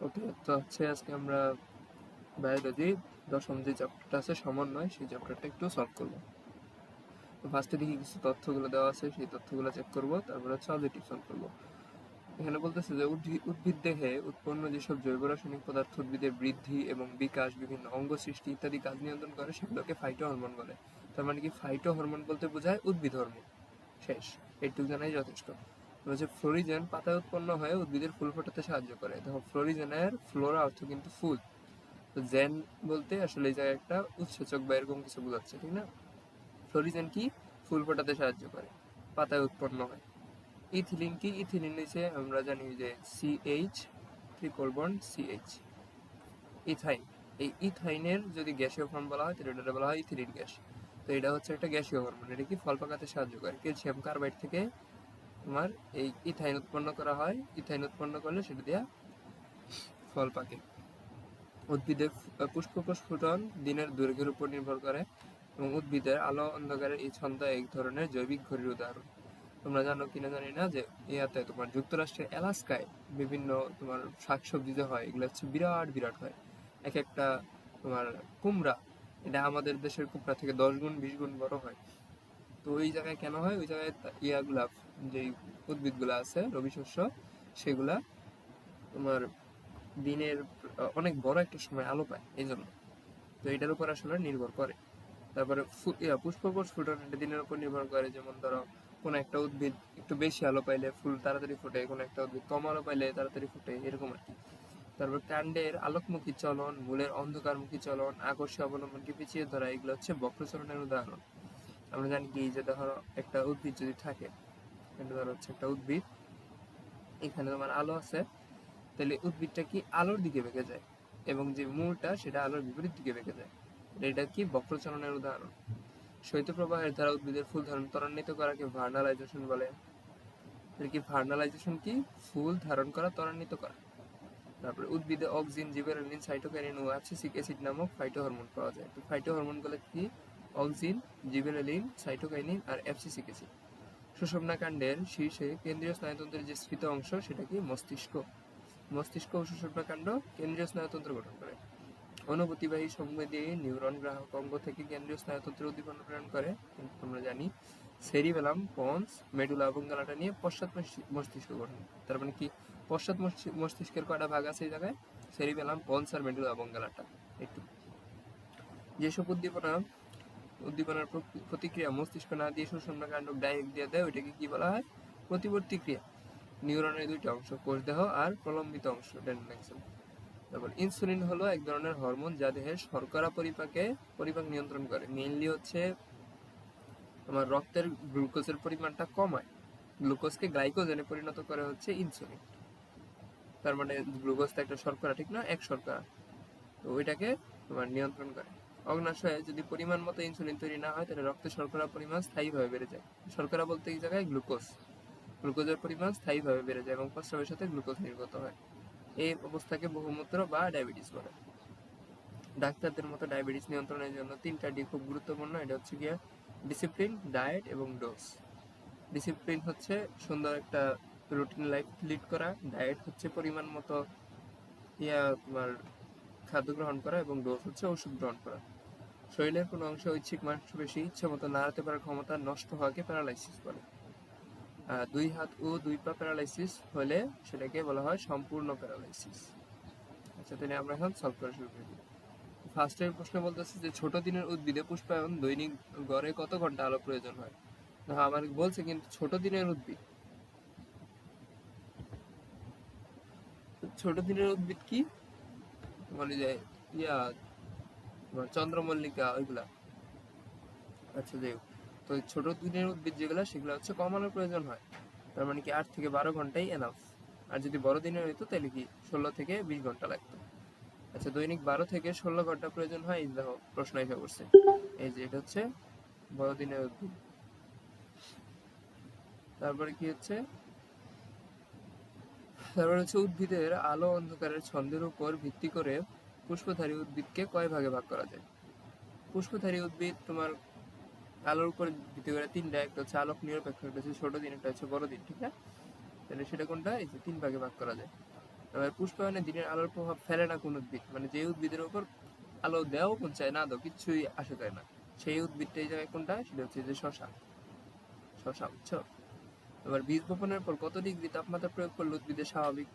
ওকে, তো হচ্ছে আজকে আমরা বায়োলজি দশম যে চ্যাপ্টারটা আছে সমন্বয়, সেই চ্যাপ্টারটা একটু সলভ করবো। তো ফার্স্টে দেখি কিছু তথ্যগুলো দেওয়া আছে, সেই তথ্যগুলো চেক করবো, তারপরে হচ্ছে অবজেক্টিভ সলভ করবো। এখানে বলতেছে যে উদ্ভিদ দেহে উৎপন্ন যেসব জৈব রাসায়নিক পদার্থ উদ্ভিদের বৃদ্ধি এবং বিকাশ, বিভিন্ন অঙ্গ সৃষ্টি ইত্যাদি কাজ নিয়ন্ত্রণ করে, সেগুলোকে ফাইটো হরমোন বলে। তার মানে কি, ফাইটো হরমোন বলতে বোঝায় উদ্ভিদ হরমোন। শেষ, এইটুকু জানাই যথেষ্ট। হচ্ছে ফ্লোরিজেন পাতায় উৎপন্ন হয়ে উদ্ভিদের ফুল ফোটাতে সাহায্য করে। দেখো, ফ্লোরিজেনের ফ্লোরা অর্থ কিন্তু ফুল। তো জেন বলতে আসলে এই জায়গায় একটা উৎসেচক বা এরকম কিছু বোঝাচ্ছে, ঠিক না? ফ্লোরিজেন কি, ফুল ফোটাতে সাহায্য করে, পাতায় উৎপন্ন হয়। ইথিলিন কি, ইথিলিন নিচে আমরা জানি যে CH, triple bond CH. Ethyne, এই ইথাইনের যদি গ্যাসীয় ফর্ম বলা হয় তাহলে এটা বলা হয় ইথিলিন গ্যাস। তো এটা হচ্ছে একটা গ্যাসীয় হরমোন, এটা কি ফল পাকাতে সাহায্য করে। ক্যালসিয়াম কার্বাইড থেকে তোমার এই ইথাইন উৎপন্ন করা হয়, ইথাইন উৎপন্ন করলে সেটা দিয়া ফল পাকে। উদ্ভিদের পুষ্পকোষ ফুটন দিনের দৈর্ঘ্যের উপর নির্ভর করে, এবং উদ্ভিদের আলো অন্ধকারের এই ছন্দ এক ধরনের জৈবিক ঘড়ির উদাহরণ। তোমরা জানো কিনা জানি না যে ইয়াতে তোমার যুক্তরাষ্ট্রের অ্যালাস্কায় বিভিন্ন তোমার শাকসবজি যে হয়, এগুলো হচ্ছে বিরাট বিরাট হয়। এক একটা তোমার কুমড়া, এটা আমাদের দেশের কুমড়া থেকে 10 গুণ 20 গুণ বড় হয়। তো ওই জায়গায় কেন হয়, ওই জায়গায় ইয়াগুলা, যে উদ্ভিদগুলা আছে রবি শস্য, সেগুলা তোমার দিনের অনেক বড় একটা সময় আলো পায়, এই জন্য। তো এটার উপর আসলে নির্ভর করে। তারপরে পুষ্পকোষ ফুটন এটা দিনের উপর নির্ভর করে। যেমন ধরো, কোনো একটা উদ্ভিদ একটু বেশি আলো পাইলে ফুল তাড়াতাড়ি ফোটে, কোনো একটা উদ্ভিদ কম আলো পাইলে তাড়াতাড়ি ফোটে, এরকম আর কি। তারপর কাণ্ডের আলোকমুখী চলন, মূলের অন্ধকারমুখী চলন, আকর্ষী অবলম্বনকে পিছিয়ে ধরা, এগুলো হচ্ছে বক্রচলনের উদাহরণ। আমরা জানি কি, যে ধরো একটা উদ্ভিদ যদি থাকে, এটা ধরো হচ্ছে একটা উদ্ভিদ, এখানে তোমার আলো আছে, তাহলে উদ্ভিদটা কি আলোর দিকে বেঁকে যায়, এবং যে মূলটা সেটা আলোর বিপরীত দিকে বেঁকে যায়। এটা কি বক্রচলনের উদাহরণ। শৈত্যপ্রবাহের দ্বারা উদ্ভিদের ফুল ধারণ ত্বরান্বিত করাকে ভার্নালাইজেশন বলে। এর কি ভার্নালাইজেশন কি, ফুল ধারণ করা, ত্বরান্বিত করা। তারপরে উদ্ভিদে অক্সিন, জিবেরেলিন, সাইটোকাইনিন ও অ্যাবসিসিক অ্যাসিড নামক ফাইটোহরমোন পাওয়া যায়। তো ফাইটোহরমোনগুলো কি, অক্সিন, জিবেরেলিন, সাইটোকাইনিন আর অ্যাবসিসিক অ্যাসিড। সুষুম্না কাণ্ডের শীর্ষে কেন্দ্রীয় স্নায়ুতন্ত্রের যে স্ফীত অংশ, সেটা কি মস্তিষ্ক। মস্তিষ্ক ও সুষুম্না কাণ্ড কেন্দ্রীয় স্নায়ুতন্ত্র গঠন করে। অনুভূতিবাহী সংবেদী নিউরন গ্রাহক অঙ্গ থেকে কেন্দ্রীয় স্নায়ুতন্ত্রে উদ্দীপনা প্রেরণ করে। কিন্তু আমরা জানি সেরিবেলাম, পন্স, মেডুলা অবঙ্গালাটা নিয়ে পশ্চাৎ মস্তিষ্ক গঠন। তার মানে কি, পশ্চাৎ মস্তিষ্কের কয়টা ভাগ আছে এই জায়গায়, সেরিবেলাম, পন্স আর মেডুলা অবঙ্গালাটা। একটু যেসব উদ্দীপনার প্রতিক্রিয়া মস্তিষ্ক না দিয়ে সুষুম্না কাণ্ড ডাইরেক্ট দিয়ে দেয়, ওইটাকে কি বলা হয়, প্রতিবর্তী ক্রিয়া। নিউরনের দুইটা অংশ, কোষদেহ আর প্রলম্বিত অংশ, ডেন্ড্রাইট। তারপর ইনসুলিন হলো এক ধরনের হরমোন যা দেহের শর্করা পরিপাক নিয়ন্ত্রণ করে। মেইনলি হচ্ছে তোমার রক্তের গ্লুকোজের পরিমাণটা কমায়, গ্লুকোজকে গ্লাইকোজেনে পরিণত করে হচ্ছে ইনসুলিন। তার মানে গ্লুকোজ তো একটা শর্করা, ঠিক না, এক শর্করা। তো ওইটাকে তোমার নিয়ন্ত্রণ করে। অগ্নাশয়ে যদি পরিমাণ মতো ইনসুলিন তৈরি না হয়, তাহলে রক্তে শর্করা পরিমাণ স্থায়ীভাবে বেড়ে যায়। শর্করা বলতে এই জায়গায় গ্লুকোজের পরিমাণ স্থায়ীভাবে বেড়ে যায় এবং প্রস্রাবের সাথে গ্লুকোজ নির্গত হয়। এই অবস্থাকে বহুমূত্র বা ডায়াবেটিস বলে। ডাক্তারদের মতো ডায়াবেটিস নিয়ন্ত্রণের জন্য 3টা ডি খুব গুরুত্বপূর্ণ। এটা হচ্ছে গিয়ে ডিসিপ্লিন, ডায়েট এবং ডোজ। ডিসিপ্লিন হচ্ছে সুন্দর একটা রুটিন লাইফ লিড করা, ডায়েট হচ্ছে পরিমাণ মতো তোমার খাদ্য গ্রহণ করা, এবং ডোজ হচ্ছে ওষুধ গ্রহণ করা। শরীরের কোনো অংশ ঐচ্ছিক মাংসপেশি ইচ্ছে মতো নাড়াতে পারার ক্ষমতা নষ্ট হওয়াকে প্যারালাইসিস বলে। 2 হাত ও 2 পা প্যারালাইসিস হলে সেটাকে বলা হয় সম্পূর্ণ প্যারালাইসিস। আচ্ছা, তাহলে আমরা এখন সলভ করা শুরু করি। ফার্স্টের প্রশ্ন বলতেছে যে ছোট দিনের উদ্ভিদে পুষ্পায়ন দৈনিক গড়ে কত ঘন্টা আলো প্রয়োজন হয়। আমার বলছে কিন্তু ছোট দিনের উদ্ভিদ, ছোট দিনের উদ্ভিদ কি মানে যে ইয়া তোমার চন্দ্রমল্লিকা ওইগুলা। আচ্ছা, যাই হোক, তো ছোট দিনের উদ্ভিদ যেগুলা, সেগুলো হচ্ছে কম আলোর প্রয়োজন হয়। তার মানে কি 8 থেকে 12 ঘন্টাই এনাফ। আর যদি বড় দিনের হইতো তাহলে কি 16 থেকে 20 ঘন্টা লাগতো। আচ্ছা, দৈনিক 12 থেকে 16 ঘন্টা প্রয়োজন হয়। এই দেখো প্রশ্ন এসে করছে, এই যে এটা হচ্ছে বড় দিনের উদ্ভিদ। তারপরে কি হচ্ছে, উদ্ভিদের আলো অন্ধকারের ছন্দের উপর ভিত্তি করে পুষ্পধারী উদ্ভিদকে কয় ভাগে ভাগ করা যায়। পুষ্পধারী উদ্ভিদ তোমার আলোর উপর ভিত্তি করে 3টা, একটা হচ্ছে আলোক নিরপেক্ষ, একটা হচ্ছে ছোট দিন, একটা হচ্ছে বড় দিন, ঠিক না? তাহলে সেটা কোনটা, এই যে 3 ভাগে ভাগ করা যায়। এবার পুষ্পায়নে দিনের আলোর প্রভাব ফেলে না কোন উদ্ভিদ, মানে যে উদ্ভিদের উপর আলো দেওয়াও কোন চায় না দাও কিচ্ছুই আসে যায় না, সেই উদ্ভিদটা এই জায়গায় কোনটা, সেটা হচ্ছে যে শশা। শশা বুঝছো? এবার বীজ বপনের পর কত ডিগ্রি তাপমাত্রা প্রয়োগ করলে উদ্ভিদের স্বাভাবিক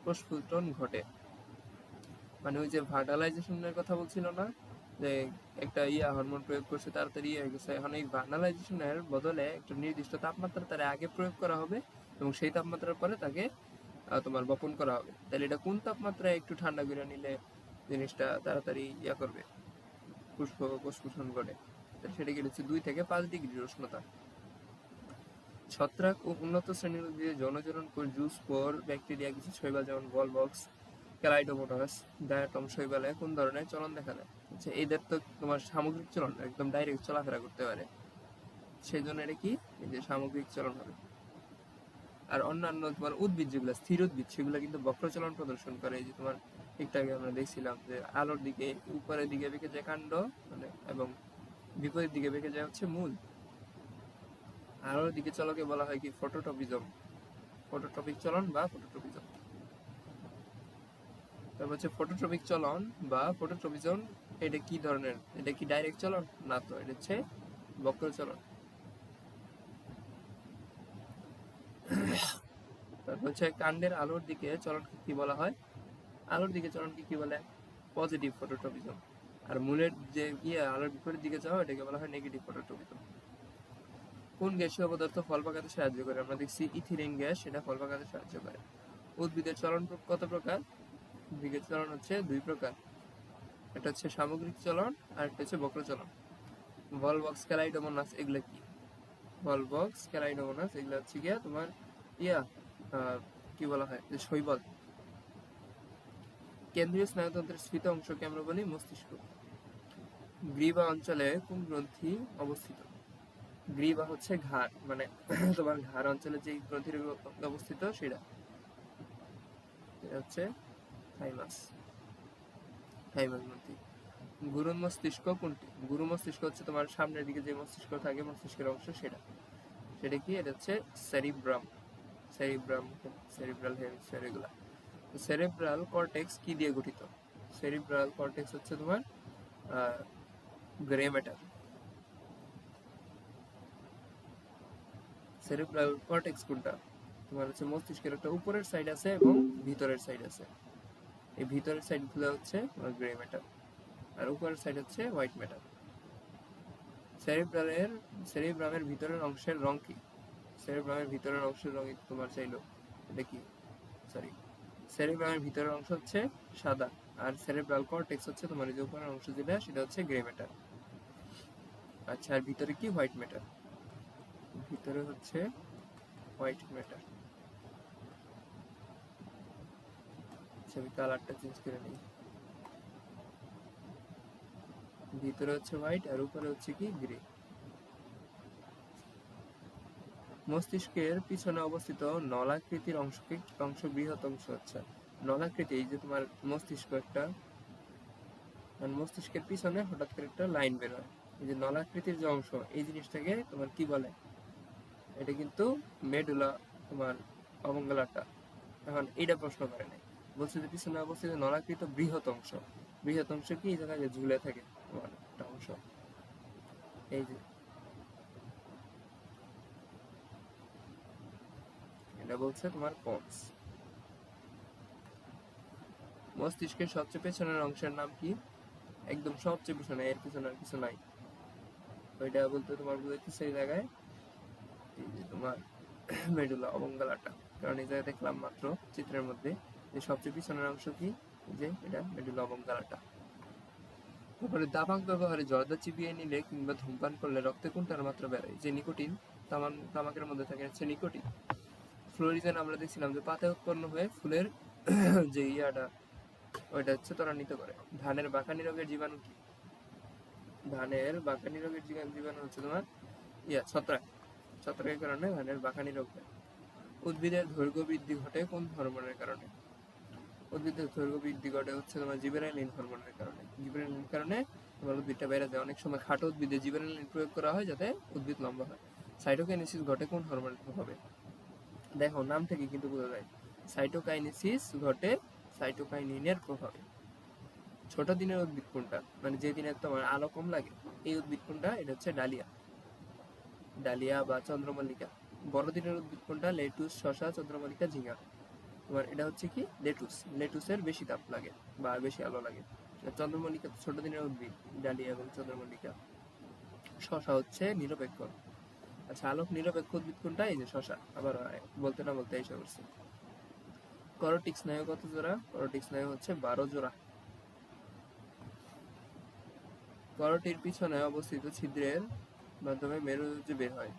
প্রস্ফুটন ঘটে? মানে ওই যে ভার্টালাইজেশনের কথা বলছিল না, যে একটা হরমোন প্রয়োগ করছে তাড়াতাড়ি হয়ে গেছে, এখন এই ভার্টালাইজেশনের বদলে একটা নির্দিষ্ট তাপমাত্রা তার আগে প্রয়োগ করা হবে এবং সেই তাপমাত্রার পরে তাকে তোমার বপন করা হবে। তাহলে এটা কোন তাপমাত্রায় একটু ঠান্ডা করে নিলে জিনিসটা তাড়াতাড়ি করবে, প্রস্ফুটন ঘটে? সেটা কি হচ্ছে 2 থেকে 5 ডিগ্রি উষ্ণতা। ছত্রাক ও উন্নত শ্রেণীর উদ্ভিদে যৌনচরণ করে জুসপোর ব্যাকটেরিয়া কিছু শৈবাল যেমন বলবক্স, ক্যালাইডোমোনাস, ডায়াটম শৈবালে কোন ধরনের চলন দেখা যায়? আচ্ছা, এদের তো তোমার সামগ্রিক চলন, একদম ডাইরেক্ট চলাফেরা করতে পারে, সেই জন্য এটা কি, এই যে সামগ্রিক চলন হবে। আর অন্যান্য তোমার উদ্ভিদ যেগুলো স্থির উদ্ভিদ সেগুলো কিন্তু বক্রচলন প্রদর্শন করে। এই যে তোমার একটু আগে আমরা দেখছিলাম যে আলোর দিকে উপরের দিকে বেঁকে যায় কাণ্ড, মানে এবং বিপরীত দিকে বেঁকে যায় হচ্ছে মূল। আলোর দিকে চলকে বলা হয় কি ফটোটপিজম, ফটোট্রপিক চলন বা ফটোট্রপিজম। তারপর হচ্ছে ফটোট্রপিক চলন বা ফটোট্রপিজম, এটা কি ধরনের, এটা কি ডাইরেক্ট চলন? না, তো এটা হচ্ছে বক্র চলন। তারপর হচ্ছে কাণ্ডের আলোর দিকে চলনকে কি বলা হয়? আলোর দিকে চলনকে কি বলে? Positive phototropism. আর মূলের যে আলোর বিপরীত দিকে যাওয়া এটাকে বলা হয় নেগেটিভ ফটোট্রপিজম। কোন গ্যাসীয় পদার্থ ফল পাকাতে সাহায্য করে? আমরা দেখছি ইথিলিন গ্যাস, সেটা ফল পাকাতে সাহায্য করে। উদ্ভিদের চলন কত প্রকার? উদ্ভিদের চলন হচ্ছে 2 প্রকার, এটা হচ্ছে সামগ্রিক চলন আর একটা হচ্ছে বক্র চলন। ভলবক্স, ক্যালাইডোমোনাস এগুলো কি? ভলবক্স, ক্যালাইডোমোনাস এগুলো হচ্ছে গিয়া তোমার কি বলা হয় যে শৈবাল। কেন্দ্রীয় স্নায়ুতন্ত্রের স্ফীত অংশকে আমরা বলি মস্তিষ্ক। গ্রীবা অঞ্চলে কোন গ্রন্থি অবস্থিত? গ্রীবা হচ্ছে ঘাড়, মানে তোমার ঘাড় অঞ্চলে যে গ্রন্থির অবস্থিত সেটা হচ্ছে থাইমাস, থাইমাস গ্রন্থি। গুরু মস্তিষ্ক কোনটি? গুরু মস্তিষ্ক হচ্ছে তোমার সামনের দিকে যে মস্তিষ্ক থাকে, মস্তিষ্কের অংশ সেটা, সেটা কি, এটা হচ্ছে সেরিব্রাম, সেরিব্রাম, সেরিব্রাল হেমিস্ফিয়ার এগুলা। সেরেব্রাল কর্টেক্স কি দিয়ে গঠিত? সেরিব্রাল কর্টেক্স হচ্ছে তোমার গ্রে ম্যাটার। সেরিব্রাল কর্টেক্স কোনটা? তোমার হচ্ছে মস্তিষ্কের একটা উপরের সাইড আছে এবং ভিতরের সাইড আছে। এই ভিতরের সাইড গুলো হচ্ছে গ্রে ম্যাটার আর উপরের সাইড হচ্ছে হোয়াইট ম্যাটার। সেরিব্রামের ভিতরের অংশের রং কি? সেরিব্রামের ভিতরের অংশের রং তোমার চাইলো, এটা কি, সরি, সেরিব্রামের ভিতরের অংশ হচ্ছে সাদা আর সেরিব্রাল কর্টেক্স হচ্ছে তোমার যে উপরের অংশ যেটা সেটা হচ্ছে গ্রে ম্যাটার। আচ্ছা, আর ভিতরে কি, হোয়াইট ম্যাটার, ভিতরে হচ্ছে হোয়াইট ম্যাটার। আচ্ছা, আমি কালারটা চেঞ্জ করে নিই, ভিতরে হচ্ছে হোয়াইট আর উপরে হচ্ছে কি গ্রে। মস্তিষ্কের পিছনে অবস্থিত নলাকৃতির অংশ বৃহৎ অংশ হচ্ছে নলাকৃতি। এই যে তোমার মস্তিষ্ক একটা, মস্তিষ্কের পিছনে হঠাৎ করে একটা লাইন বের হয়, এই যে নলাকৃতির যে অংশ, এই জিনিসটাকে তোমার কি বলে? এটা কিন্তু মেডুলা তোমার অবঙ্গলাটা। এখন এইটা প্রশ্ন করে নাই, বলছে যে পিছনে অবস্থিত নলাকৃত বৃহৎ অংশ, বৃহৎ অংশ কি, এই জায়গায় ঝুলে থাকে তোমার একটা অংশ, এই যে এটা বলছে তোমার পন্স। মস্তিষ্কের সবচেয়ে পেছনের অংশের নাম কি? একদম সবচেয়ে পিছনে, এর পিছনে আর কিছু নাই, ওইটা বলতে তোমার বুঝাইতেছে এই জায়গায় এই যে তোমার মেডুলা অবঙ্গলাটা, কারণ এই জায়গায় দেখলাম মাত্র চিত্রের মধ্যে যে সবচেয়ে পিছনের অংশ কি, যে এটা মেডুলা অবঙ্গলাটা। তারপরে দাবাং ব্যবহারে জর্দা চিবিয়ে নিলে কিংবা ধূমপান করলে রক্তে কোনটার মাত্রা বেড়ে? যে নিকোটিন, তামাকের মধ্যে থাকে হচ্ছে নিকোটিন। ফ্লোরিজেন আমরা দেখছিলাম যে পাতায় উৎপন্ন হয়ে ফুলের যে ওইটা হচ্ছে ত্বরান্বিত করে। ধানের বাঁকানি রোগের জীবাণু কি? ধানের বাঁকানি রোগের জীবাণু হচ্ছে তোমার ছত্রাক, ছত্রাকের কারণে ধানের বাঁকানি রোগ হয়। উদ্ভিদের দৈর্ঘ্য বৃদ্ধি ঘটে কোন হরমোনের কারণে? উদ্ভিদের দৈর্ঘ্য বৃদ্ধি ঘটে হচ্ছে তোমার জিবেরালিন হরমোনের কারণে। জিবেরালিনের কারণে তোমার উদ্ভিদটা বেড়ে যায়, অনেক সময় খাটো উদ্ভিদে জিবেরালিন প্রয়োগ করা হয় যাতে উদ্ভিদ লম্বা হয়। সাইটোকাইনেসিস ঘটে কোন হরমোনের প্রভাবে? দেখো নাম থেকে কিন্তু বোঝা যায় সাইটোকাইনেসিস ঘটে সাইটোকাইনিনের প্রভাবে। ছোট দিনের উদ্ভিদ কোনটা, মানে যে দিনের তোমার আলো কম লাগে, এই উদ্ভিদ কোনটা? এটা হচ্ছে ডালিয়া, ডালিয়া বা চন্দ্রমল্লিকা। বড় দিনের উদ্ভিদ কোনটা? লেটুস, শসা, চন্দ্রমল্লিকা, ঝিঙ্গা। তোমার এটা হচ্ছে কি? লেটুস। লেটুসের বেশি তাপ লাগে বা বেশি আলো লাগে। চন্দ্রমল্লিকা ছোট দিনের উদ্ভিদ, ডালিয়া এবং চন্দ্রমল্লিকা। শসা হচ্ছে নিরপেক্ষ। আচ্ছা, আলোক নিরপেক্ষ উদ্ভিদ কোনটা? এই যে শসা। আবার বলতে না বলতে এসে করছে। করটিক স্নায়ু কত জোড়া? করটিক স্নায়ু হচ্ছে 12 জোড়া। করটির পিছনে অবস্থিত ছিদ্রের মাধ্যমে মেরুরজ্জু বের হয়,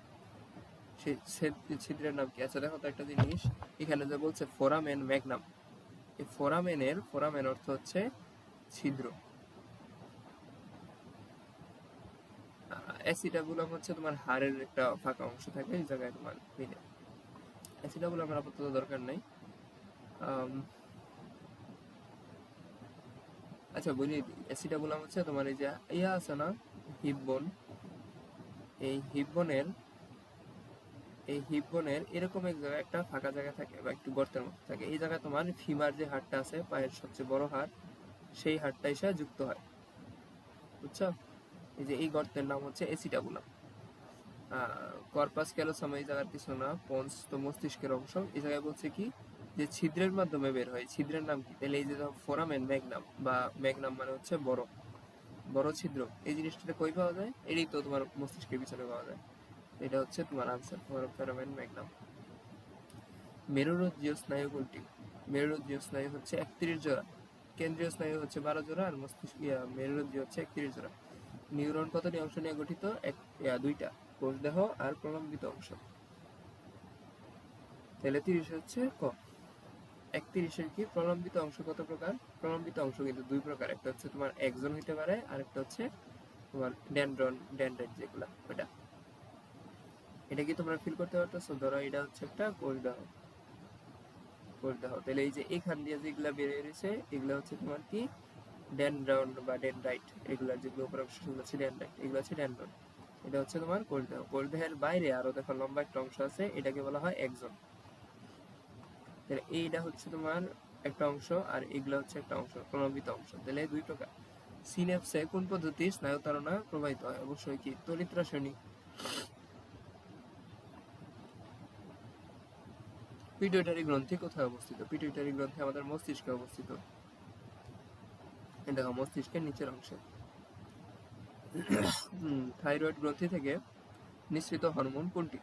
সেই ছিদ্রের নাম কি? আচ্ছা দেখো তো একটা জিনিস, এখানে যে বলছে ফোরামেন ম্যাগনাম, এই ফোরামেন অর্থ হচ্ছে ছিদ্র। অ্যাসিটাবুলাম হচ্ছে তোমার হাড়ের একটা ফাঁকা অংশ থাকে, এই জায়গায় তোমার মিলে। অ্যাসিটাবুলাম আমার আপাতত দরকার নাই। আচ্ছা বলি, অ্যাসিটাবুলাম হচ্ছে তোমার এই যে ইয়া আছে না, হিপবোন, এই হিপবোনের এরকম এক জায়গায় একটা ফাঁকা জায়গা থাকে বা একটু গর্তের মতো থাকে, এই জায়গায় তোমার ফিমার যে হাড়টা আছে, পায়ের সবচেয়ে বড় হাড়, সেই হাড়টা এসে যুক্ত হয়, বুঝছো? এই যে এই গর্তের নাম হচ্ছে অ্যাসিটাবুলাম। কর্পাস ক্যালোসাম এই জায়গার কিছু না, পন্স তো মস্তিষ্কের অংশ। এই জায়গায় বলছে কি যে ছিদ্রের মাধ্যমে বের হয়, ছিদ্রের নাম কি? তাহলে এই যে ফোরামেন ম্যাগনাম, বা ম্যাগনাম মানে হচ্ছে বড়, বড় ছিদ্র, এই জিনিসটা কই পাওয়া যায়? এটাই তো তোমার মস্তিষ্কের পিছনে পাওয়া যায়। এটা হচ্ছে তোমার আনসার, ফোরামেন ম্যাগনাম। মেরুরজ্জীয় স্নায়ু কোনটি? মেরুরজ্জীয় স্নায়ু হচ্ছে 31 জোড়া, কেন্দ্রীয় স্নায়ু হচ্ছে 12 জোড়া, আর মস্তিষ্ক মেরুরজ্জীয় হচ্ছে 31 জোড়া। নিউরন কতটি অংশ নিয়ে গঠিত? দুইটা, কোষদেহ আর প্রলম্বিত অংশ। তাহলে 30 হচ্ছে ক। 31-এর কি প্রলম্বিত অংশ কত প্রকার? প্রলম্বিত অংশ কিন্তু দুই প্রকার, একটা হচ্ছে তোমার একজন হইতে পারে, আর একটা হচ্ছে তোমার ডেন্ড্রাইট যেগুলা, ওটা। এটা কি তোমরা ফিল করতে পারতেছো? ধরো এটা হচ্ছে একটা কোষদেহ, তাহলে এই যে এখান দিয়ে যেগুলা বেরিয়ে রয়েছে, এগুলা হচ্ছে তোমার কি? ডেনড্রন বা ডেনড্রাইট। এগুলার যেগুলো উপর অংশ সেগুলো হচ্ছে ডেনড্রাইট, এগুলো হচ্ছে ডেনড্রন। এটা হচ্ছে তোমার কোষদেহ। কোষদেহের বাইরে আরো দেখো লম্বা একটা অংশ আছে, এটাকে বলা হয় একজন। তাহলে এইটা হচ্ছে তোমার একটা অংশ, আর এগুলো হচ্ছে একটা অংশ, প্রলম্বিত অংশ। তাহলে দুই প্রকার। সিনেপসে কোন পদ্ধতি স্নায়ু তাড়না প্রবাহিত হয়? অবশ্যই কি? তড়িৎ রাসায়নিক। পিটুইটারি গ্রন্থি কোথায় অবস্থিত? পিটুইটারি গ্রন্থি আমাদের মস্তিষ্কে অবস্থিত। দেখো মস্তিষ্কের নিচের অংশে। থাইরয়েড গ্রন্থি থেকে নিঃসৃত হরমোন কোনটি?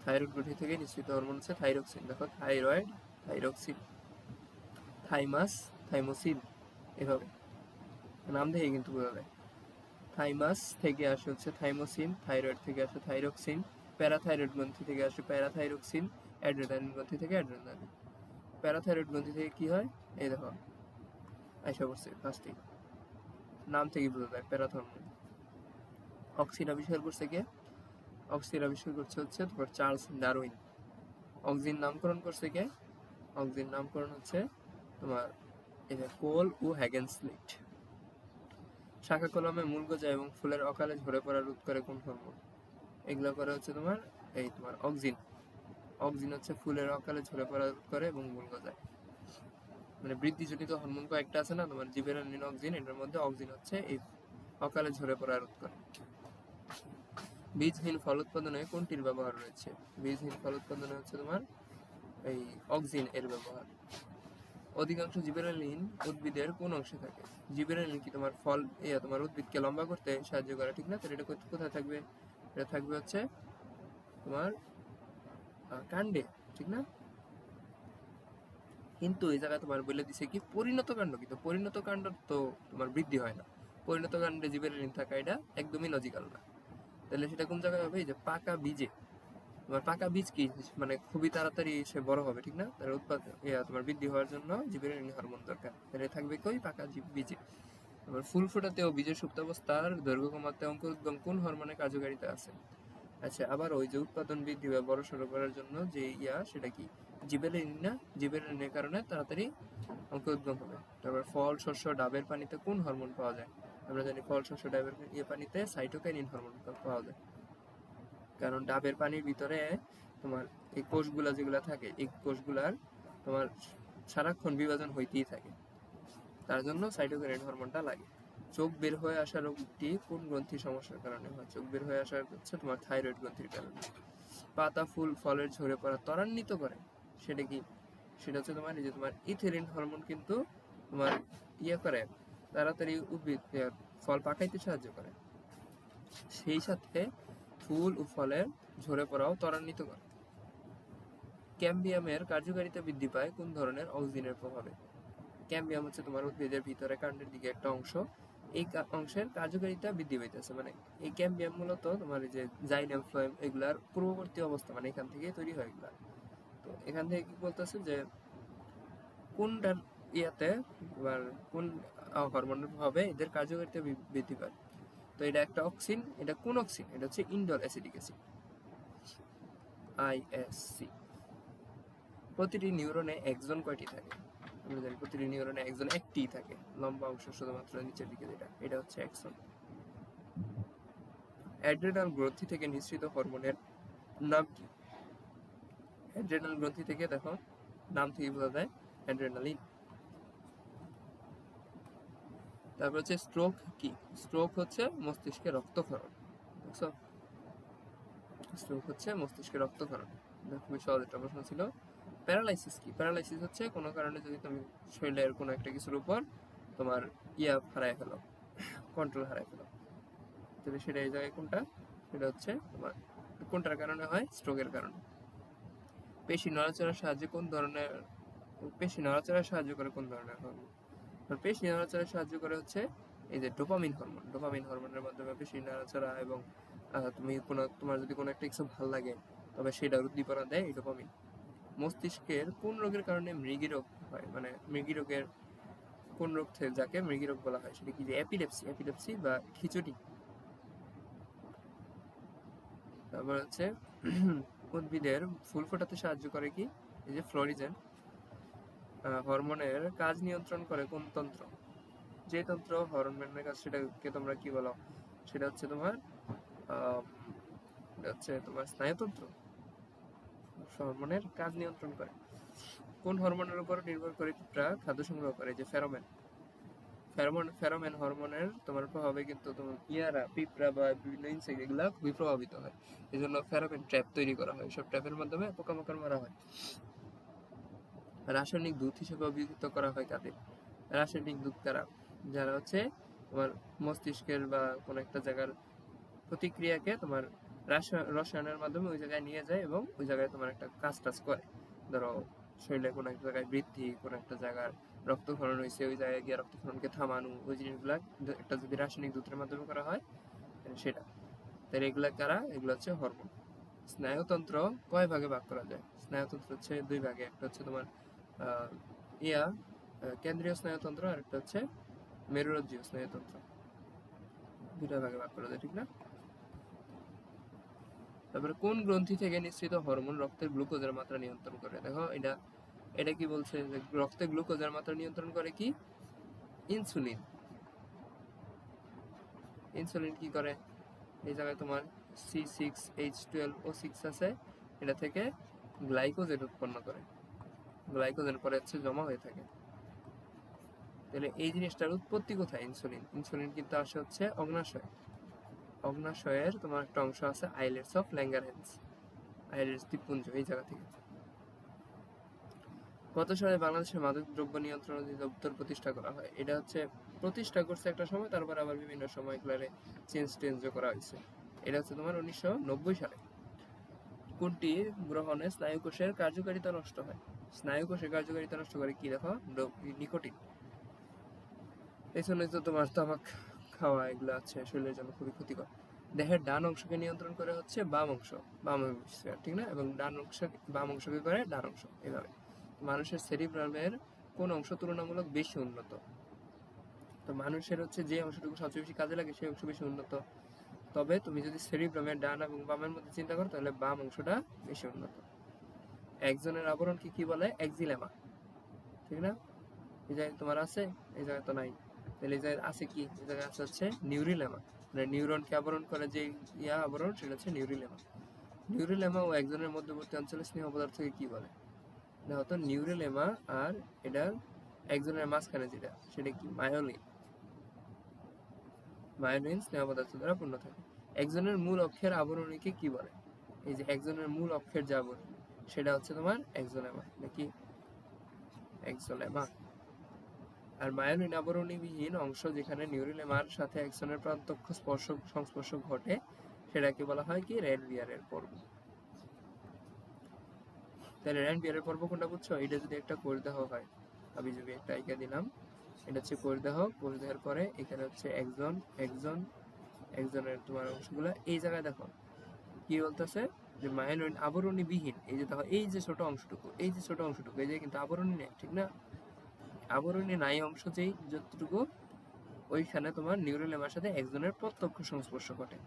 থাইরয়েড গ্রন্থি থেকে নিঃসৃত হরমোন হচ্ছে থাইরক্সিন। দেখো থাইরয়েড, থাইরক্সিন, থাইমাস, থাইমোসিন, এভাবে নাম দেখে কিন্তু বোঝা যায়। থাইমাস থেকে আসে হচ্ছে থাইমোসিন, থাইরয়েড থেকে আসে থাইরক্সিন, প্যারাথাইরয়েড গ্রন্থি থেকে আসে প্যারাথাইরক্সিন, অ্যাড্রেনালিন গ্রন্থি থেকে অ্যাড্রেনালিন। প্যারাথাইরয়েড গ্রন্থি থেকে কি হয়? এই দেখো আইসা পড়ছে ফার্স্টেই, নাম থেকে বোঝা যায় প্যারাথর্মোন। অক্সিন আবিষ্কার করছে কে? অক্সিন আবিষ্কার করছে হচ্ছে তোমার চার্লস ডারউইন। অক্সিন নামকরণ করছে কে? অক্সিন নামকরণ হচ্ছে তোমার এই যে কোল ও হ্যাগেনস্লিট। শাখা কলমে মূল গজা এবং ফুলের অকালে ঝরে পড়া রোধ করে কোন হরমোন? এগুলো করে হচ্ছে তোমার এই তোমার অক্সিন। অক্সিন হচ্ছে ফুলের অকালে ঝরে পড়া রোধ করে এবং মূল গজায়। মানে বৃদ্ধিজনিত হরমোন কয়েকটা আছে না তোমার, জিবেরেলিন, অক্সিন, এটার মধ্যে অক্সিন হচ্ছে এই অকালে ঝরে পড়া রোধ করে। বীজহীন ফল উৎপাদনে কোনটির ব্যবহার রয়েছে? বীজহীন ফল উৎপাদনে হচ্ছে তোমার এই অক্সিন এর ব্যবহার। অধিকাংশ জিবেরেলিন উদ্ভিদের কোন অংশে থাকে? জিবেরেলিন কি তোমার ফল তোমার উদ্ভিদকে লম্বা করতে সাহায্য করে, ঠিক না? তাহলে এটা কোথায় থাকবে? এটা থাকবে হচ্ছে তোমার কাণ্ডে, ঠিক না? কিন্তু এই জায়গায় তোমার বলে দিছে কি পরিণত কাণ্ড, কিন্তু পরিণত কাণ্ড তো তোমার বৃদ্ধি হয় না। পরিণত কাণ্ডে জিবেরেলিন থাকা এটা একদমই লজিক্যাল না। তাহলে সেটা কোন জায়গায় হবে? এই যে পাকা বীজে। তোমার পাকা বীজ কি মানে খুবই তাড়াতাড়ি সে বড় হবে, ঠিক না? তার উৎপাদন তোমার বৃদ্ধি হওয়ার জন্য জিবেরেলিন হরমোন দরকার, তাহলে থাকবে কই? পাকা বীজে। আবার ফুল ফোটাতেও বীজের সুপ্তাবস্থার দৈর্ঘ্য কমাতে অঙ্কুরোদ্গম কোন হরমোনের কার্যকারিতা আছে? আচ্ছা, আবার ওই যে উৎপাদন বৃদ্ধি বা বড় সড়ো করার জন্য যে সেটা কি? জিবেরেলিন না? জিবেরেলিনের কারণে তাড়াতাড়ি অঙ্কুরোদ্গম হবে। তারপর ফল, শস্য, ডাবের পানিতে কোন হরমোন পাওয়া যায়? আমরা জানি ফল, শস্য, ডাবের পানিতে সাইটোকাইনিন হরমোন পাওয়া যায়, কারণ ডাবের পানির ভিতরে তোমার এই কোষগুলা যেগুলা থাকে, এই কোষগুলার তোমার সারাক্ষণ বিভাজন হইতেই থাকে, তার জন্য সাইটোকাইনিন হরমোনটা লাগে। চোখ বের হয়ে আসা রোগটি কোন গ্রন্থির সমস্যার কারণে হয়? চোখ বের হয়ে আসা হচ্ছে তোমার থাইরয়েড গ্রন্থির কারণে। পাতা ফুল ফলের ঝরে পড়া ত্বরান্বিত করে, সেটা কি? সেটা হচ্ছে তোমার এই যে তোমার ইথিলিন হরমোন কিন্তু তোমার ইয়ে করে, তাড়াতাড়ি উদ্ভিদ ফল পাকাইতে সাহায্য করে, সেই সাথে ফুল ও ফলের ঝরে পড়াও ত্বরান্বিত করে। ক্যাম্বিয়ামের কার্যকারিতা বৃদ্ধি পায় কোন ধরনের অক্সিজেনের প্রভাবে? ক্যাম্বিয়াম হচ্ছে তোমার উদ্ভিদের ভিতরে কাণ্ডের দিকে একটা অংশ, এই অংশের কার্যকারিতা বৃদ্ধি পাইতেছে, মানে এই ক্যাম্বিয়াম মূলত তোমার এই যে জাইলেম ফ্লোয়েম এগুলার পূর্ববর্তী অবস্থা, মানে এখান থেকে তৈরি হয় এগুলা। তো এখান থেকে কি বলতেছে যে কোনটার ইয়াতে এবার কোন হরমোনের প্রভাবে এদের কার্যকারিতা বৃদ্ধি পায়? তো এটা একটা অক্সিন, এটা কোন অক্সিন? এটা হচ্ছে ইন্ডোল অ্যাসিটিক অ্যাসিড, ISC। প্রতিটি নিউরনে এক্সন কয়টি থাকে? আমরা জানি প্রতিটি নিউরনে এক্সন একটিই থাকে, লম্বা অংশ শুধুমাত্র নিচের দিকে, যেটা এটা হচ্ছে এক্সন। অ্যাড্রেনাল গ্রন্থি থেকে নিঃসৃত হরমোনের নাম কি? অ্যাড্রেনাল গ্রন্থি থেকে দেখো নাম থেকে বোঝা যায় অ্যাড্রেনালিন। তারপর হচ্ছে স্ট্রোক কি? স্ট্রোক হচ্ছে মস্তিষ্কে রক্তক্ষরণ। বুঝছো? স্ট্রোক হচ্ছে মস্তিষ্কে রক্তক্ষরণ। খুবই সহজ একটা প্রশ্ন ছিল। প্যারালাইসিস কি? প্যারালাইসিস হচ্ছে কোনো কারণে যদি তুমি শরীরের কোনো একটা কিছুর উপর তোমার হারায় ফেলো, কন্ট্রোল হারায় ফেলো, তাহলে সেটা এই জায়গায় কোনটা? সেটা হচ্ছে তোমার কোনটার কারণে হয়? স্ট্রোকের কারণে। পেশি নড়াচড়ার সাহায্যে কোন ধরনের পেশি নড়াচড়ার সাহায্য করে কোন ধরনের হরমোন? পেশি নড়াচড়ার সাহায্য করে হচ্ছে এই যে ডোপামিন হরমোন। ডোপামিন হরমোনের মাধ্যমে পেশি নড়াচড়া এবং তুমি তোমার যদি কোনো একটা কিছু ভালো লাগে তবে সেটা উদ্দীপনা দেয় এই ডোপামিন। মস্তিষ্কের কোন রোগের কারণে মৃগী রোগ হয়? মানে মৃগী রোগের কোন রোগ থেকে যাকে মৃগী রোগ বলা হয় সেটা কি? যে এপিলেপসি বা খিচুড়ি। তারপর হচ্ছে উদ্ভিদের ফুল ফোটাতে সাহায্য করে কি? এই যে ফ্লোরিজেন। হরমোনের কাজ নিয়ন্ত্রণ করে কোন তন্ত্র? যে তন্ত্র হরমোনের কাজ সেটাকে তোমরা কি বলো? সেটা হচ্ছে তোমার স্নায়ুতন্ত্র। হরমোনের কাজ নিয়ন্ত্রণ করে। কোন হরমোনের উপর নির্ভর করে পিঁপড়া খাদ্য সংগ্রহ করে? যে ফেরোমন হরমোনের তোমার প্রভাবে কিন্তু তোমার পিঁপড়া বা বিভিন্ন ইনসেক্ট এগুলা খুবই প্রভাবিত হয়, এই জন্য ফেরোমন ট্র্যাপ তৈরি করা হয়, সব ট্র্যাপের মাধ্যমে পোকামাকড় মারা হয়। রাসায়নিক দূত হিসেবে অভিহিত করা হয় কাদের? রাসায়নিক দূত কারা? যারা হচ্ছে তোমার মস্তিষ্কের বা কোনো একটা জায়গার প্রতিক্রিয়াকে তোমার রসায়নের মাধ্যমে ওই জায়গায় নিয়ে যায় এবং ওই জায়গায় তোমার একটা কাজ করে। ধরো শরীরে কোনো একটা জায়গায় বৃদ্ধি, কোনো একটা জায়গার রক্তক্ষরণ হয়েছে, ওই জায়গায় গিয়ে রক্তক্ষরণকে থামানো, ওই জিনিসগুলা একটা যদি রাসায়নিক দূতের মাধ্যমে করা হয় সেটা। তাহলে এগুলা কারা? এগুলো হচ্ছে হরমোন। স্নায়ুতন্ত্র কয় ভাগে ভাগ করা যায়? স্নায়ুতন্ত্র হচ্ছে দুই ভাগে, একটা হচ্ছে তোমার কেন্দ্রীয় স্নায়ুতন্ত্র আর একটা হচ্ছে মেরুরজ্জীয় স্নায়ুতন্ত্র, দুটা ভাগে ভাগ করা যায়, ঠিক না? তারপরে কোন গ্রন্থি থেকে নিঃসৃত হরমোন রক্তের গ্লুকোজের মাত্রা নিয়ন্ত্রণ করে? দেখো এটা কি বলছে যে রক্তে গ্লুকোজের মাত্রা নিয়ন্ত্রণ করে কি? ইনসুলিন। ইনসুলিন কি করে? এই জায়গায় তোমার C6H12O6 আছে, এটা থেকে গ্লাইকোজেন উৎপন্ন করে, গ্লাইকোজেন পরে হচ্ছে জমা হয়ে থাকে। তাহলে এই জিনিসটার উৎপত্তি কোথায়? ইনসুলিন কিন্তু আসে হচ্ছে অগ্নাশয়। অগ্নাশয়ের তোমার একটা অংশ আছে আইলেটস অফ ল্যাঙ্গারহ্যান্স, আইলেটস দ্বীপপুঞ্জ, এই জায়গা থেকে। কত সালে বাংলাদেশের মাদক দ্রব্য নিয়ন্ত্রণ অধিদপ্তর প্রতিষ্ঠা করা হয়? এটা হচ্ছে প্রতিষ্ঠা করছে একটা সময়, তারপর আবার বিভিন্ন সময় এগুলারে চেঞ্জ করা হয়েছে। এটা হচ্ছে তোমার 1990 সালে। কোনটি গ্রহণে স্নায়ুকোষের কার্যকারিতা নষ্ট হয়? স্নায়ুকোষের কার্যকারিতা নষ্ট করে কি? দেখো নিকোটিন। এই জন্যই তো তোমার তামাক খাওয়া এগুলো আছে শরীরের জন্য খুবই ক্ষতিকর। দেহের ডান অংশকে নিয়ন্ত্রণ করে হচ্ছে বাম অংশ, বাম হেমিস্ফিয়ার, ঠিক না? এবং বাম অংশকে করে ডান অংশ। এভাবে মানুষের সেরিব্রামের কোন অংশ তুলনামূলক বেশি উন্নত? তো মানুষের হচ্ছে যে অংশটুকু সবচেয়ে বেশি কাজে লাগে সেই অংশ বেশি উন্নত। তবে তুমি যদি সেরিব্রামের ডান এবং বামের মধ্যে চিন্তা করো তাহলে বাম অংশটা বেশি উন্নত। একজনের আবরণকে কি বলে? এক্সিলেমা, ঠিক না? এই জায়গায় তোমার আছে, এই জায়গায় তো নাই। তাহলে এই জায়গায় আছে কি? এই জায়গায় আছে হচ্ছে নিউরিলেমা, মানে নিউরনকে আবরণ করে যে আবরণ, সেটা হচ্ছে নিউরিলেমা। নিউরোলেমা ও একজনের মধ্যবর্তী অঞ্চলে স্নেহ পদার্থকে কি বলে? এটা হতো নিউরোলেমা, আর এটার একজনের মাঝখানে যেটা সেটা কি? মায়োলিন। মায়োলিন স্নেহ পদার্থ দ্বারা পূর্ণ থাকে। একজনের মূল অক্ষের আবরণীকে কি বলে? এই যে একজনের মূল অক্ষের যে আবরণ, সেটা হচ্ছে তোমার একজোলেমা নাকি একজোলেমা। আর মায়োলিন আবরণীবিহীন অংশ যেখানে নিউরোলেমার সাথে একজনের প্রত্যক্ষ সংস্পর্শ ঘটে সেটাকে বলা হয় কি? রেনভিয়ারের পর্ব। তাহলে রেনভিয়ারের পর্ব কোনটা বুঝছো? এটা যদি একটা কোষদেহ হয়, আমি যদি একটা আইকা দিলাম, এটা হচ্ছে কোষদেহ। কোষদেহের পরে এখানে হচ্ছে একজনের তোমার অংশগুলো এই জায়গায় দেখো কি বলতেছে যে মায়োলিন আবরণী বিহীন। এই যে দেখো এই যে ছোট অংশটুকু, এই যে ছোট অংশটুকু, এই যে কিন্তু আবরণী নেই, ঠিক না? আবরণী নাই অংশ যেই যতটুকু, ওইখানে তোমার নিউরোলেমার সাথে একজনের প্রত্যক্ষ সংস্পর্শ ঘটে,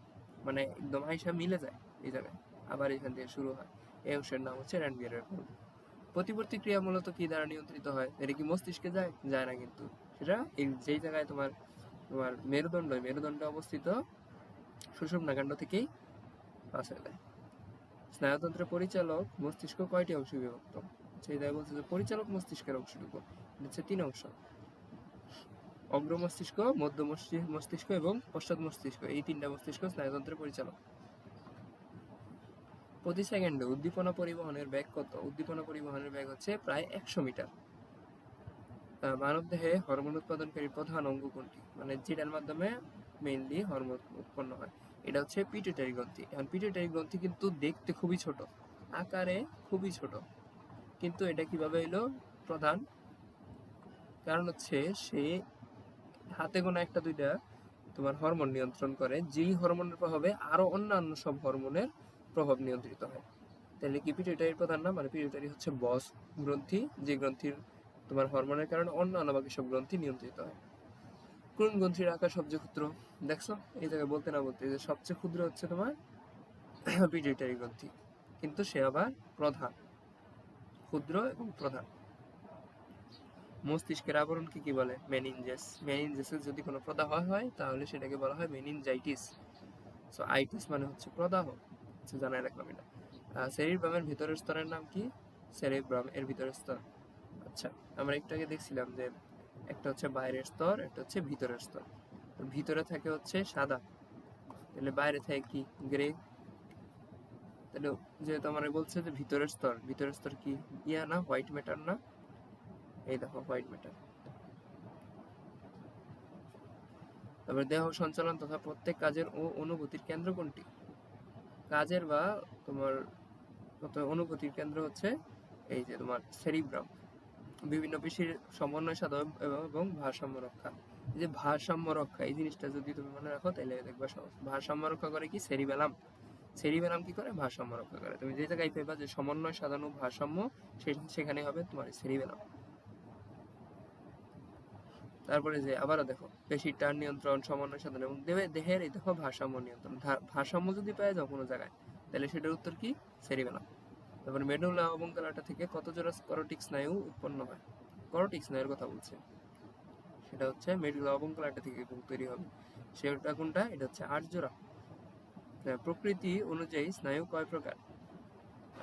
মানে একদম আইসা মিলে যায় এই জায়গায়, আবার এখান থেকে শুরু হয়। এই অংশের নাম হচ্ছে রেনভিয়ারের পর্ব। প্রতিবর্তী ক্রিয়া মূলত কি দ্বারা নিয়ন্ত্রিত হয়? এটা কি মস্তিষ্কে যায়? যায় না কিন্তু। সেটা এই যেই জায়গায় তোমার তোমার মেরুদণ্ডে অবস্থিত সুষুম্নাকাণ্ড থেকেই পাস হয়ে যায়। স্নায়ুতন্ত্রের পরিচালক মস্তিষ্ক কয়টি অংশে বিভক্ত? সেই দায় বলছে যে পরিচালক মস্তিষ্কের অংশটুকু হচ্ছে 3 অংশ: অগ্র মস্তিষ্ক, মধ্য মস্তিষ্ক এবং পশ্চাৎ মস্তিষ্ক। এই 3টা মস্তিষ্ক স্নায়ুতন্ত্রের পরিচালক। প্রতি সেকেন্ডে উদ্দীপনা পরিবহনের বেগ কত? উদ্দীপনা পরিবহনের বেগ হচ্ছে প্রায় 100 মিটার। মানবদেহে হরমোন উৎপাদনকারী প্রধান অঙ্গ কোনটি? মানে যেটার মাধ্যমে মেইনলি হরমোন উৎপন্ন হয়, এটা হচ্ছে পিটুইটারি গ্রন্থি। এখন পিটুইটারি গ্রন্থি কিন্তু দেখতে খুবই ছোট, আকারে খুবই ছোট, কিন্তু এটা কিভাবে এলো প্রধান? কারণ হচ্ছে সে হাতে গোনা একটা দুইটা তোমার হরমোন নিয়ন্ত্রণ করে, যেই হরমোনের প্রভাবে আরো অন্যান্য সব হরমোনের প্রভাব নিয়ন্ত্রিত হয়। তাহলে কি পিটুইটারির প্রধান নাম? মানে পিটুইটারি হচ্ছে বস গ্রন্থি, যে গ্রন্থির তোমার হরমোনের কারণে অন্যান্য বাকি সব গ্রন্থি নিয়ন্ত্রিত হয়। কোন গ্রন্থির আকার সবচেয়ে ক্ষুদ্র? দেখছো এই জায়গায় বলতে না বলতে যে সবচেয়ে ক্ষুদ্র হচ্ছে তোমার পিটুইটারি গ্রন্থি, কিন্তু সে আবার প্রধান, ক্ষুদ্র এবং প্রধান। মস্তিষ্কের আবরণকে কি বলে? মেনিনজেস। মেনিনজেসের যদি কোনো প্রদাহ হয় তাহলে সেটাকে বলা হয় মেনিনজাইটিস। সো আইটিস মানে হচ্ছে প্রদাহ, জানাই রাখলাম এটা। সেরিব্রামের ভিতরের স্তরের নাম কি? সেরিব্রাম এর ভিতরের স্তর। আচ্ছা, আমরা একটু আগে দেখছিলাম যে একটা হচ্ছে বাইরের স্তর, একটা হচ্ছে ভিতরের স্তর। ভিতরে থাকে হচ্ছে সাদা, তাহলে বাইরে থাকে কি? গ্রে। তাহলে যেহেতু আমার বলছে যে ভিতরের স্তর কি ইয়া না, হোয়াইট ম্যাটার না? এই দেখো হোয়াইট ম্যাটার। তারপরে দেহ সঞ্চালন তথা প্রত্যেক কাজের ও অনুভূতির কেন্দ্র কোনটি? কাজের বা তোমার অনুভূতির কেন্দ্র হচ্ছে এই যে তোমার সেরিব্রাম। বিভিন্ন পেশির সমন্বয় সাধন এবং ভারসাম্য রক্ষা। এই যে ভারসাম্য রক্ষা, এই জিনিসটা যদি তুমি মনে রাখো তাহলে দেখবা সহজ। ভারসাম্য রক্ষা করে কি? সেরিবেলাম। সেরিবেলাম কি করে? ভারসাম্য রক্ষা করে। তুমি যে জায়গায় পেবা যে সমন্বয় সাধন ও ভারসাম্য, সেখানে হবে তোমার সেরিবেলাম। তারপরে যে আবারও দেখো পেশির টান নিয়ন্ত্রণ, সমন্বয় সাধন এবং দেহের এই দেখো ভারসাম্য নিয়ন্ত্রণ। ভারসাম্য যদি পাওয়া যাও কোনো জায়গায়, তাহলে সেটার উত্তর কি? সেরিবেলাম। তারপরে মেডুলা অবঙ্কালাটা থেকে কত জোড়া করটিক স্নায়ু উৎপন্ন হয়? করটিক স্নায়ুর কথা বলছে, সেটা হচ্ছে মেডুলা অবঙ্কালাটা থেকে তৈরি হবে। সেটা কোনটা? এটা হচ্ছে 8 জোড়া। প্রকৃতি অনুযায়ী স্নায়ু কয় প্রকার?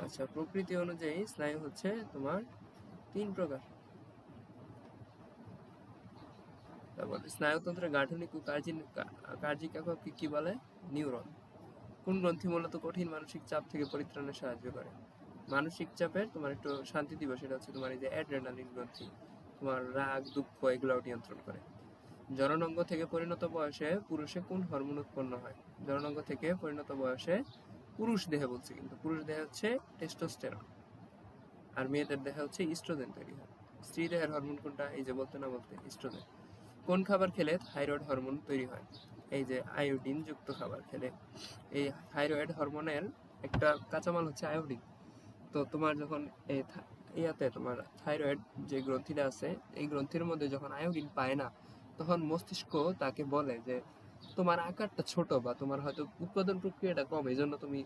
আচ্ছা, প্রকৃতি অনুযায়ী স্নায়ু হচ্ছে তোমার 3 প্রকার। তারপর স্নায়ুতন্ত্রের গাঠনিক ও কার্যিক এককে কি বলে? নিউরন। কোন গ্রন্থি মূলত কঠিন মানসিক চাপ থেকে পরিত্রাণে সাহায্য করে? মানসিক চাপের তোমার একটু শান্তি দিবে, সেটা হচ্ছে তোমার এই যে অ্যাড্রেনালিন গ্রন্থি, তোমার রাগ দুঃখ এগুলাও নিয়ন্ত্রণ করে। জননাঙ্গ থেকে পরিণত বয়সে পুরুষে কোন হরমোন উৎপন্ন হয়? জননাঙ্গ থেকে পরিণত বয়সে পুরুষ দেহে বলছে, কিন্তু পুরুষ দেহে হচ্ছে টেস্টোস্টেরন, আর মেয়েদের দেহে হচ্ছে ইস্ট্রোজেন তৈরি হয়। স্ত্রী দেহের হরমোন কোনটা? এই যে বলতে না বলতে ইস্ট্রোজেন। কোন খাবার খেলে থাইরয়েড হরমোন তৈরি হয়? এই যে আয়োডিন যুক্ত খাবার খেলে। এই থাইরয়েড হরমোনের একটা কাঁচামাল হচ্ছে আয়োডিন। তো তোমার যখন এই ইয়াতে তোমার থাইরয়েড যে গ্রন্থিটা আছে, এই গ্রন্থির মধ্যে যখন আয়োডিন পায় না, তখন মস্তিষ্ক তাকে বলে যে তোমার আকারটা ছোট বা তোমার হয়তো উৎপাদন প্রক্রিয়াটা কম, এই জন্য তুমি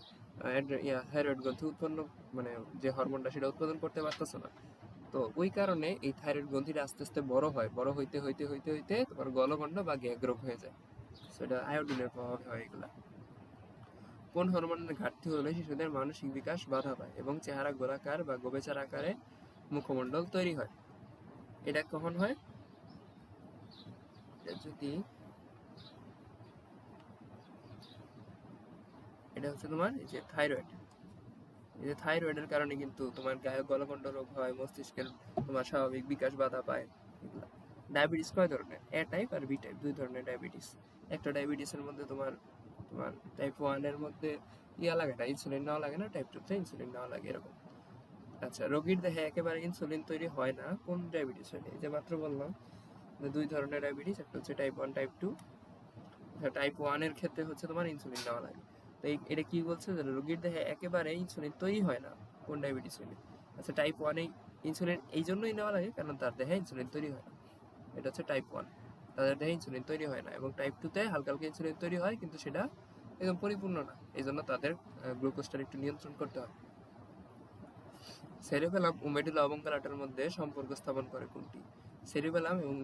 থাইরয়েড গ্রন্থি উৎপন্ন মানে যে হরমোনটা সেটা উৎপাদন করতে পারতেছো না। তো ওই কারণে এই থাইরয়েড গ্রন্থিটা আস্তে আস্তে বড় হয়, বড় হইতে হইতে হইতে হইতে তোমার গলগণ্ড বা গ্যাগ রোগ হয়ে যায়। সেটা আয়োডিনের প্রভাবে হয় এগুলা। কোন হরমোনের ঘাটতি হলে শিশুদের মানসিক বিকাশ বাধা পায় এবং চেহারা গোলাকার বা গোবেচার আকারে মুখমণ্ডল তৈরি হয়? এটা কখন হয়? যদি এটা হচ্ছে তোমার এই যে থাইরয়েড, এই যে থাইরয়েডের কারণে কিন্তু তোমার গায়ে গলগণ্ড রোগ হয়, মস্তিষ্কের তোমার স্বাভাবিক বিকাশ বাধা পায়। ডায়াবেটিস কয় ধরনের? এ টাইপ আর বি টাইপ, দুই ধরনের ডায়াবেটিস। একটা ডায়াবেটিসের মধ্যে তোমার তোমার টাইপ 1 এর মধ্যে লাগে না, ইনসুলিন নেওয়া লাগে না, টাইপ 2 তে ইনসুলিন নেওয়া লাগে এরকম। আচ্ছা, রোগীর দেহে একেবারে ইনসুলিন তৈরি হয় না কোন ডায়াবেটিস হলে? এই যে মাত্র বললাম যে দুই ধরনের ডায়াবেটিস, একটা হচ্ছে টাইপ 1 টাইপ 2। টাইপ 1 এর ক্ষেত্রে হচ্ছে তোমার ইনসুলিন নেওয়া লাগে। তো এটা কি বলছে যে রোগীর দেহে একেবারে ইনসুলিন তৈরি হয় না কোন ডায়াবেটিস হলে? আচ্ছা, টাইপ 1 এ ইনসুলিন এই জন্যই নেওয়া লাগে কারণ তার দেহে ইনসুলিন তৈরি হয় না। এটা হচ্ছে টাইপ 1, তাদের দেহে ইনসুলিন তৈরি হয় না। এবং টাইপ 2 তে হালকা হালকা ইনসুলিন তৈরি হয় কিন্তু সেটা একদম পরিপূর্ণ না, এই জন্য তাদের গ্লুকোজটা একটু নিয়ন্ত্রণ করতে হয়। সেরিবেলাম ও মেডুলা অবঙ্কালাটার মধ্যে সম্পর্ক স্থাপন করে কোনটি? সেরিবেলাম এবং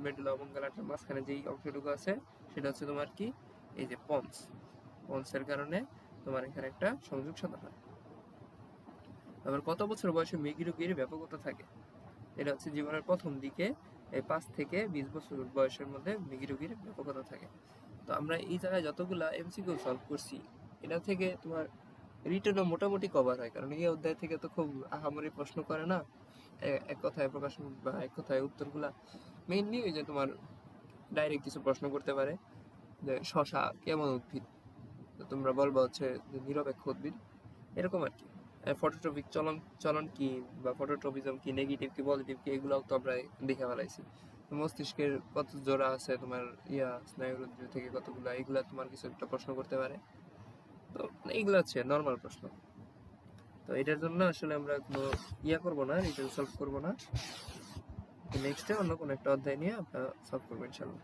মেডুলা অবঙ্কালাটার মাঝখানে যেই অংশটুকু আছে সেটা হচ্ছে তোমার কি, এই যে পন্স, পন্সের কারণে তোমার এখানে একটা সংযোগ সাধন হয়। আবার কত বছর বয়সে মৃগী রোগীর ব্যাপকতা থাকে? এটা হচ্ছে জীবনের প্রথম দিকে, এই 5 থেকে 20 বছর বয়সের মধ্যে মৃগী রোগীর ব্যাপকতা থাকে। তো আমরা এই জায়গায় যতগুলা এমসিকিউ সলভ করছি এটা থেকে তোমার রিটেনও মোটামুটি কভার হয়, কারণ এই অধ্যায় থেকে তো খুব আহামরি প্রশ্ন করে না, এক কথায় প্রকাশ বা এক কথায় উত্তরগুলা মেইনলি ওই যে তোমার ডাইরেক্ট কিছু প্রশ্ন করতে পারে যে শশা কেমন উদ্ভিদ, তো তোমরা বলবা হচ্ছে যে নিরপেক্ষ উদ্ভিদ, এরকম আর কি। ফটোট্রপিক চলন চলন কি বা ফটোট্রপিজম কি, নেগেটিভ কি পজিটিভ কি, এগুলোও তো আমরা দেখে ফেলাইছি। মস্তিষ্কের কত জোড়া আছে তোমার স্নায়ুরন্ধ্র থেকে কতগুলা, এগুলা তোমার কিছু একটা প্রশ্ন করতে পারে। তো এইগুলো হচ্ছে নর্মাল প্রশ্ন। তো এটার জন্য আসলে আমরা কোনো করবো না, রিটেন সলভ করবো না। নেক্সটে অন্য কোনো একটা অধ্যায় নিয়ে আমরা সলভ করবো ইনশাল্লাহ।